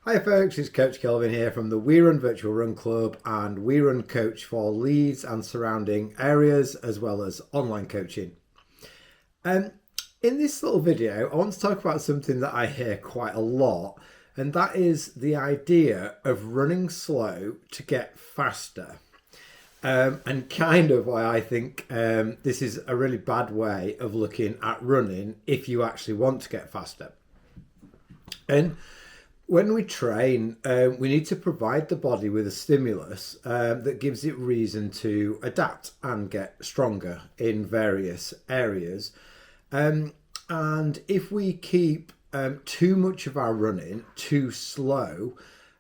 Hi folks, it's Coach Kelvin here from the We Run Virtual Run Club, and we run coach for Leeds and surrounding areas as well as online coaching. Um, in this little video, I want to talk about something that I hear quite a lot, and that is the idea of running slow to get faster. And kind of why I think this is a really bad way of looking at running if you actually want to get faster. And when we train, we need to provide the body with a stimulus that gives it reason to adapt and get stronger in various areas. And if we keep too much of our running too slow,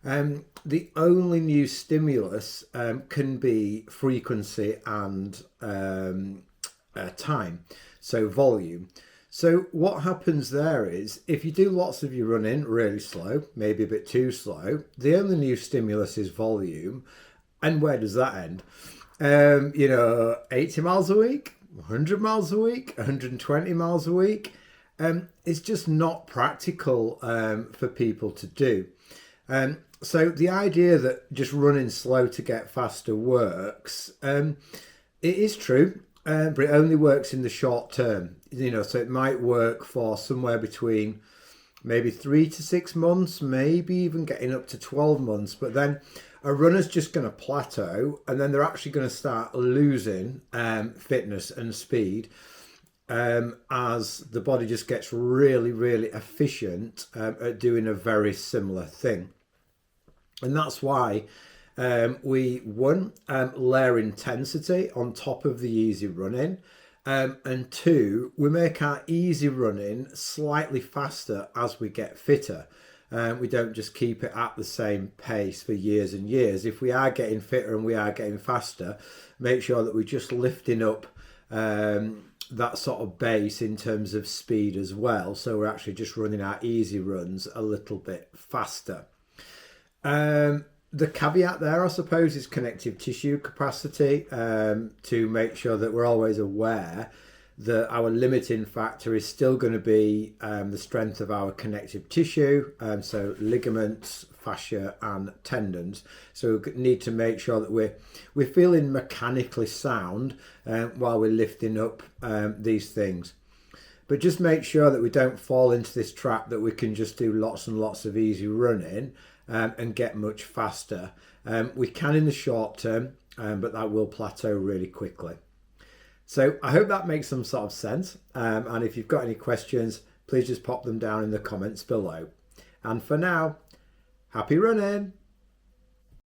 the only new stimulus can be frequency and time, so volume. So what happens there is if you do lots of your running really slow, maybe a bit too slow, the only new stimulus is volume. And where does that end? 80 miles a week, 100 miles a week, 120 miles a week. It's just not practical for people to do. So the idea that just running slow to get faster works, it is true, but it only works in the short term. So it might work for somewhere between maybe 3 to 6 months, maybe even getting up to 12 months. But then a runner's just going to plateau, and then they're actually going to start losing fitness and speed as the body just gets really, really efficient at doing a very similar thing. And that's why we layer intensity on top of the easy running, and two, we make our easy running slightly faster as we get fitter. We don't just keep it at the same pace for years and years. If we are getting fitter and we are getting faster, make sure that we're just lifting up that sort of base in terms of speed as well. So we're actually just running our easy runs a little bit faster. The caveat there, I suppose, is connective tissue capacity, to make sure that we're always aware that our limiting factor is still going to be the strength of our connective tissue, so ligaments, fascia and tendons. So we need to make sure that we're feeling mechanically sound while we're lifting up these things. But just make sure that we don't fall into this trap that we can just do lots and lots of easy running and get much faster. We can in the short term, but that will plateau really quickly. So I hope that makes some sort of sense. And if you've got any questions, please just pop them down in the comments below. And for now, happy running.